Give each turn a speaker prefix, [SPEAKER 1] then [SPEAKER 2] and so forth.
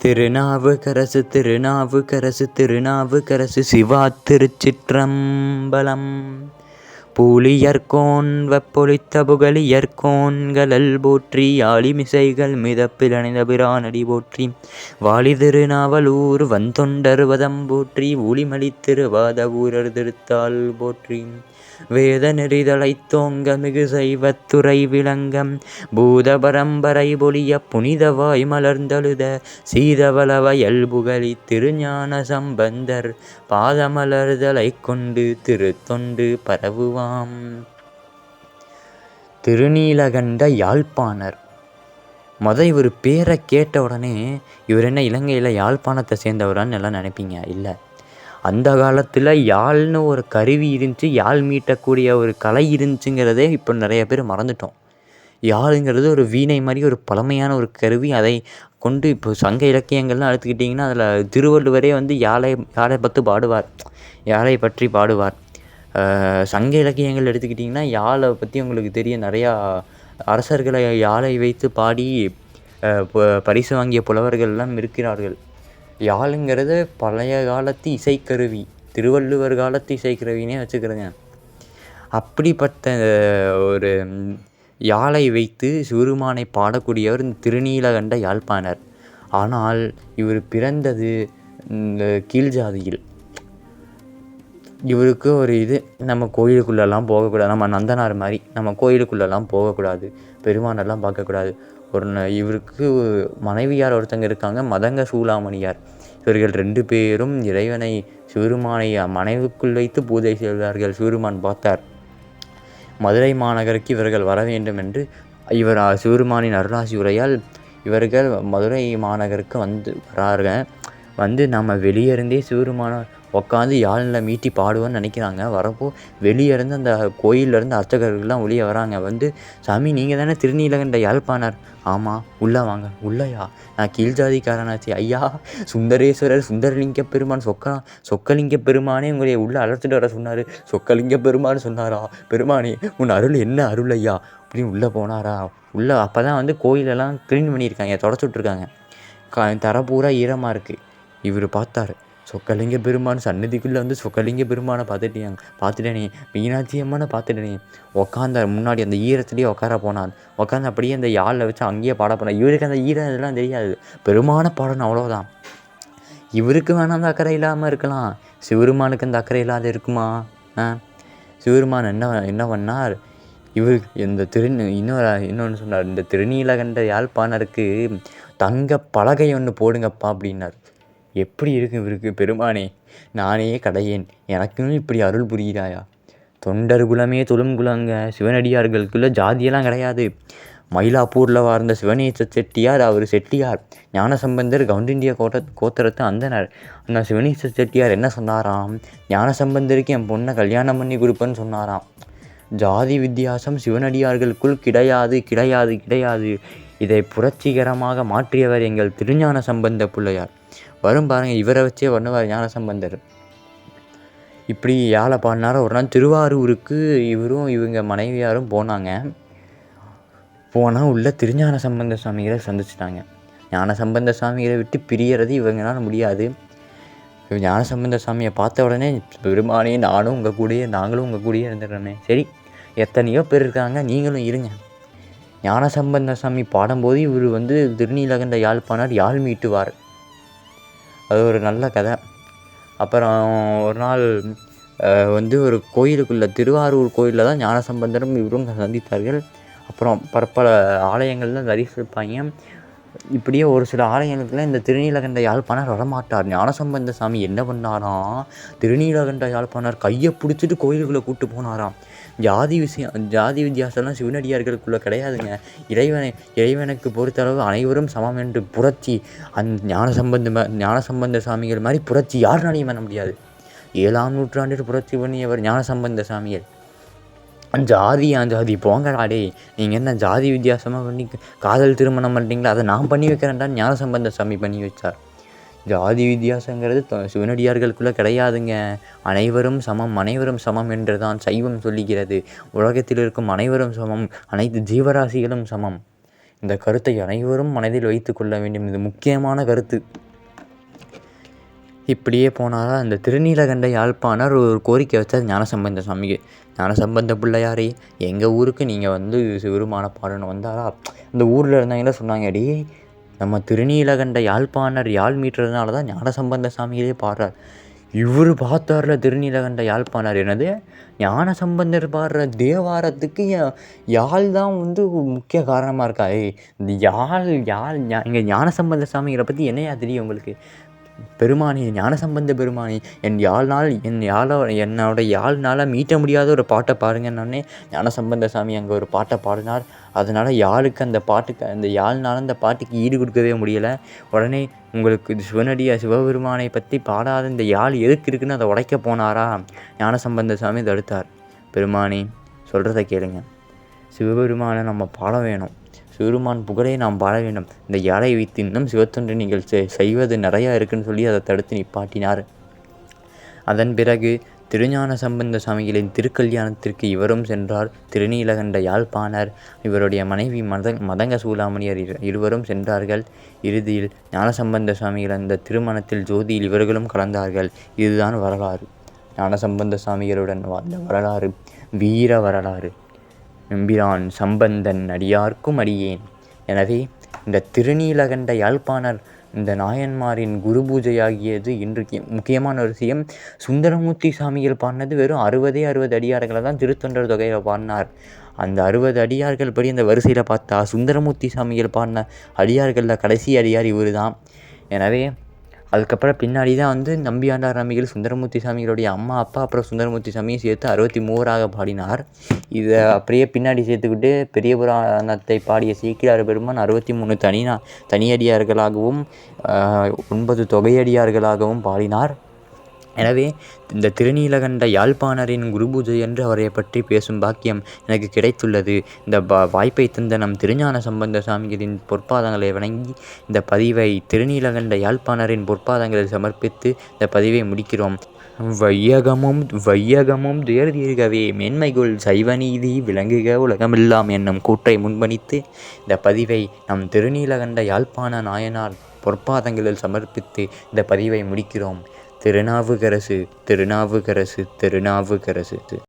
[SPEAKER 1] திருநாவுக்கரசு திருநாவுக்கரசு திருநாவுக்கரசு சிவா திருச்சிற்றம்பலம். பூலியர்கோன் வெப்பொலித்த புகழியர்கோன்கழல் போற்றி ஆலிமிசைகள் மிதப்பிலணிந்த பிரானடி போற்றி வாலி திருநாவலூர் வந்தொண்டர் வதம் போற்றி ஊழிமலி திருவாத ஊரர் திருத்தாள் போற்றி வேத நெறிதலைத்தோங்க மிகு சைவத்துறை விளங்கம் பூத பரம்பரை பொலிய புனிதவாய் மலர்ந்தழுத சீதவள வயல் புகழி திருஞான சம்பந்தர் பாதமலர்தலை கொண்டு திருத்தொண்டு பரவுவாம். திருநீலகண்ட யாழ்ப்பாணர். இவர் பேரை கேட்ட உடனே இவர் என்ன இலங்கையில் யாழ்ப்பாணத்தை சேர்ந்தவரான்னு எல்லாம் நினைப்பீங்க. இல்லை, அந்த காலத்தில் யாழ்னு ஒரு கருவி இருந்துச்சு, யாழ் மீட்டக்கூடிய ஒரு கலை இருந்துச்சுங்கிறதே இப்போ நிறைய பேர் மறந்துட்டோம். யாழுங்கிறது ஒரு வீணை மாதிரி ஒரு பழமையான ஒரு கருவி. அதை கொண்டு இப்போ சங்க இலக்கியங்கள்லாம் எடுத்துக்கிட்டிங்கன்னா அதில் திருவள்ளுவரே யாழை பற்றி பாடுவார். சங்க இலக்கியங்கள் எடுத்துக்கிட்டிங்கன்னா யாழை பற்றி உங்களுக்கு தெரியும். நிறையா அரசர்களை யாழை வைத்து பாடி பரிசு வாங்கிய புலவர்கள்லாம் இருக்கிறார்கள். யாழுங்கிறது பழைய காலத்து இசைக்கருவி, திருவள்ளுவர் காலத்து இசைக்கருவினே வச்சுக்கிறேங்க. அப்படிப்பட்ட ஒரு யாழை வைத்து சிவருமானை பாடக்கூடியவர் திருநீலகண்ட யாழ்ப்பாணர். ஆனால் இவர் பிறந்தது இந்த கீழ் ஜாதியில். இவருக்கு ஒரு நம்ம கோயிலுக்குள்ளெல்லாம் போகக்கூடாது. நம்ம நந்தனார் மாதிரி நம்ம கோயிலுக்குள்ளெல்லாம் போகக்கூடாது, பெருமானெல்லாம் பார்க்கக்கூடாது. இவருக்கு மனைவியார் ஒருத்தங்க இருக்காங்க, மதங்க சூளாமணியார். இவர்கள் 2 பேரும் இறைவனை சிவருமானை மனைவிக்குள் வைத்து பூஜை செய்தார்கள். சிவருமான் பார்த்தார். மதுரை மாநகருக்கு இவர்கள் வர வேண்டும் என்று இவர் சிவருமானின் அருளாசி உரையால் இவர்கள் மதுரை மாநகருக்கு வந்து நம்ம வெளியே இருந்தே சிவருமான உட்காந்து யாழில் மீட்டி பாடுவோன்னு நினைக்கிறாங்க. வரப்போ வெளியேருந்து அந்த கோயிலேருந்து அர்ச்சகர்கள்லாம் வெளியே வராங்க. சாமி, நீங்கள் தானே திருநீலகண்ட யாழ்ப்பாணர்? ஆமாம், உள்ளே வாங்க. உள்ளையா? நான் கீழ் ஜாதிக்காரனாச்சு. ஐயா, சுந்தரேஸ்வரர் சுந்தரலிங்க பெருமான் சொக்கலிங்க பெருமானே உங்களை உள்ளே அழைச்சிட்டு வர சொன்னார். சொக்கலிங்க பெருமான் சொன்னாரா? பெருமானே, உன் அருள் என்ன அருள் ஐயா அப்படின்னு உள்ளே போனாரா? அப்போ தான் கோயிலெல்லாம் க்ளீன் பண்ணியிருக்காங்க, தொடச்சி விட்ருக்காங்க. தர பூரா ஈரமாக இருக்குது. இவர் பார்த்தார். சொக்கலிங்க பெருமான் சன்னதிக்குள்ளே சொக்கலிங்க பெருமானை பார்த்துட்டேனே, மீனாட்சி அம்மனை பார்த்துட்டேனே. உட்காந்தார். முன்னாடி அந்த ஈரத்துலேயே உட்கார போனார். உட்காந்து அப்படியே அந்த யாழில் வச்சு அங்கேயே பாட போனார். இவருக்கு அந்த ஈரம் இதெல்லாம் தெரியாது. பெருமானை பாடணும், அவ்வளோதான். இவருக்கு வேணால் அந்த அக்கறை இல்லாமல் இருக்கலாம், சிவருமானுக்கு அந்த அக்கறை இல்லாத இருக்குமா? சிவருமான் என்ன பண்ணார்? இவர் இந்த இன்னொன்று சொன்னார். இந்த திருநீலகண்ட யாழ்ப்பாணருக்கு தங்க பலகை ஒன்று போடுங்கப்பா அப்படின்னார். எப்படி இருக்கு இவருக்கு? பெருமானே, நானே கடையேன், எனக்குன்னு இப்படி அருள் புரிகிறாயா? தொண்டர் குலமே தொழும் குலங்க, சிவனடியார்களுக்குள்ள ஜாதியெல்லாம் கிடையாது. மயிலாப்பூரில் வாழ்ந்த சிவனேச செட்டியார், அவர் செட்டியார். ஞானசம்பந்தர் கவுண்டிண்டிய கோத்திரத்து அந்தனர். அந்த சிவனேச செட்டியார் என்ன சொன்னாராம்? ஞானசம்பந்தருக்கு என் பொண்ணை கல்யாணம் பண்ணி கொடுப்பேன்னு சொன்னாராம். ஜாதி வித்தியாசம் சிவனடியார்களுக்குள் கிடையாது கிடையாது கிடையாது. இதை புரட்சிகரமாக மாற்றியவர் எங்கள் திருஞான சம்பந்த பிள்ளையார். வரும் பாருங்கள், இவரை வச்சே பண்ணுவார் ஞானசம்பந்தர். இப்படி யாழை பாடினார. ஒரு நாள் திருவாரூருக்கு இவங்க மனைவியாரும் போனாங்க. போனால் உள்ள திருஞான சம்பந்த சுவாமிகளை சந்திச்சிட்டாங்க. ஞான சம்பந்த சுவாமிகளை விட்டு பிரியறது இவங்களால முடியாது. ஞானசம்பந்த சாமியை பார்த்த உடனே, பெருமானே, நாங்களும் உங்கள் கூடயே இருந்துடுறோமே. சரி, எத்தனையோ பேர் இருக்காங்க, நீங்களும் இருங்க. ஞானசம்பந்த சாமி பாடும்போது இவர் திருநீலகண்ட யாழ்ப்பாணர் யாழ் மீட்டுவார். அது ஒரு நல்ல கதை. அப்புறம் ஒரு நாள் ஒரு கோயிலுக்குள்ளே, திருவாரூர் கோயிலில் தான் ஞானசம்பந்தரும் இவரும் சந்தித்தார்கள். அப்புறம் பற்பல ஆலயங்கள்லாம் தரிசிப்பாங்க. இப்படியே ஒரு சில ஆலயங்களுக்குலாம் இந்த திருநீலகண்ட யாழ்ப்பாணர் வரமாட்டார். ஞானசம்பந்த சாமி என்ன பண்ணாராம்? திருநீலகண்ட யாழ்ப்பாணர் கையை பிடிச்சிட்டு கோயிலுக்குள்ளே கூப்பிட்டு போனாராம். ஜாதி வித்தியாசம்லாம் சிவனடியார்களுக்குள்ளே கிடையாதுங்க. இறைவனுக்கு பொறுத்தளவு அனைவரும் சமம் என்று புரட்சி ஞானசம்பந்த சாமிகள் மாதிரி புரட்சி யாருனாலையும் பண்ண முடியாது. 7ஆம் நூற்றாண்டில் புரட்சி பண்ணியவர் ஞானசம்பந்த சாமிகள். ஜாதி போங்கடாடே, நீங்கள் என்ன ஜாதி வித்தியாசமாக பண்ணி காதல் திருமணம் பண்ணுறீங்களா? அதை நான் பண்ணி வைக்கிறேன்டான்னு ஞானசம்பந்த சாமி பண்ணி வச்சார். ஜாதி வித்தியாசங்கிறது சிவனடியார்களுக்குள்ளே கிடையாதுங்க. அனைவரும் சமம் என்று தான் சைவம் சொல்லுகிறது. உலகத்தில் இருக்கும் அனைவரும் சமம், அனைத்து ஜீவராசிகளும் சமம். இந்த கருத்தை அனைவரும் மனதில் வைத்து கொள்ள வேண்டும். இது முக்கியமான கருத்து. இப்படியே போனால் அந்த திருநீலகண்ட யாழ்ப்பாணர் ஒரு கோரிக்கை வச்சார் ஞானசம்பந்த சாமிக்கு. ஞானசம்பந்த பிள்ளையாரே, எங்கள் ஊருக்கு நீங்கள் சிவருமான பாடணும் வந்தாரா? அந்த ஊரில் இருந்தவங்கள சொன்னாங்க, அடி நம்ம திருநீலகண்ட யாழ்ப்பாணர் யாழ் மீட்டுறதுனால தான் ஞானசம்பந்த சாமிகளே பாடுறார். இவர் பார்த்தார்ல திருநீலகண்ட யாழ்ப்பாணர், என்னது ஞானசம்பந்தர் பாடுற தேவாரத்துக்கு யாழ் தான் முக்கிய காரணமாக இருக்கா? இந்த யாழ் இங்கே ஞானசம்பந்த சாமிகளை பற்றி என்னையா தெரியும் உங்களுக்கு? பெருமானி, ஞானசம்பந்த பெருமானி, என்னோட யாழ்னால் மீட்ட முடியாத ஒரு பாட்டை பாருங்கன்னொடனே ஞானசம்பந்த சாமி அங்கே ஒரு பாட்டை பாடினார். அதனால் யாழுக்கு அந்த யாழ்னால் அந்த பாட்டுக்கு ஈடு கொடுக்கவே முடியலை. உடனே உங்களுக்கு சிவபெருமானை பற்றி பாடாத இந்த யாழ் எதுக்கு இருக்குன்னு அதை உடைக்க போனாரா? ஞானசம்பந்த சாமி தடுத்தார். பெருமானி சொல்கிறத கேளுங்க, சிவபெருமானை நம்ம பாட வேணும், சிவபெருமான் புகழை நாம் பாட வேண்டும். இந்த யாழை வைத்து இன்னும் சிவத்தொன்று நீங்கள் செய்வது நிறையா இருக்குன்னு சொல்லி அதை தடுத்து நிப்பாட்டினார். அதன் பிறகு திருஞான சம்பந்த சாமிகளின் திருக்கல்யாணத்திற்கு இவரும் சென்றார். திருநீலகண்ட யாழ்ப்பாணர், இவருடைய மனைவி மதங்க சூளாமணியர் இருவரும் சென்றார்கள். இறுதியில் ஞானசம்பந்த சாமிகள் அந்த திருமணத்தில் ஜோதியில் இவர்களும் கலந்தார்கள். இதுதான் வரலாறு. ஞானசம்பந்த சாமிகளுடன் வாழ்ந்த வரலாறு வீர வரலாறு. எம்பிரான் சம்பந்தன் அடியார்க்கும் அடியேன். எனவே இந்த திருநீலகண்ட யாழ்ப்பாணர் இந்த நாயன்மாரின் குரு பூஜையாகியது இன்றைக்கு முக்கியமான ஒரு விஷயம். சுந்தரமூர்த்தி சாமிகள் பாடினது வெறும் 60 அடியார்களை தான் திருத்தொண்டர் தொகையில் பாடினார். அந்த 60 அடியார்கள் படி அந்த வரிசையில் பார்த்தா சுந்தரமூர்த்தி சாமிகள் பாடின அடியார்களில் கடைசி அடியார் இவர் தான். எனவே அதுக்கப்புறம் பின்னாடி தான் நம்பியாண்டார் நம்பிகள் சுந்தரமூர்த்தி சாமிகளுடைய அம்மா அப்பா அப்புறம் சுந்தரமூர்த்தி சாமியை சேர்த்து 63 பாடினார். இதை அப்படியே பின்னாடி சேர்த்துக்கிட்டு பெரிய புராணத்தை பாடிய சேக்கிழார் பெருமான் 63 தனியடியார்களாகவும் 9 தொகையடியார்களாகவும் பாடினார். எனவே இந்த திருநீலகண்ட யாழ்ப்பாணரின் குரு பூஜை என்று அவரை பற்றி பேசும் பாக்கியம் எனக்கு கிடைத்துள்ளது. இந்த வாய்ப்பை தந்த நம் திருஞான சம்பந்த சாமிகளின் பொற்பாதங்களை வணங்கி இந்த பதிவை திருநீலகண்ட யாழ்ப்பாணரின் பொற்பாதங்களில் சமர்ப்பித்து இந்த பதிவை முடிக்கிறோம். வையகமும் துயர்தீர்கவே மேன்மைகுள் சைவநீதி விளங்குக உலகமெல்லாம் என்னும் கூற்றை முன்பணித்து இந்த பதிவை நம் திருநீலகண்ட யாழ்ப்பாண நாயனார் பொற்பாதங்களில் சமர்ப்பித்து இந்த பதிவை முடிக்கிறோம். திருநாவுக்கரசு திருநாவுக்கரசு திருநாவுக்கரசு.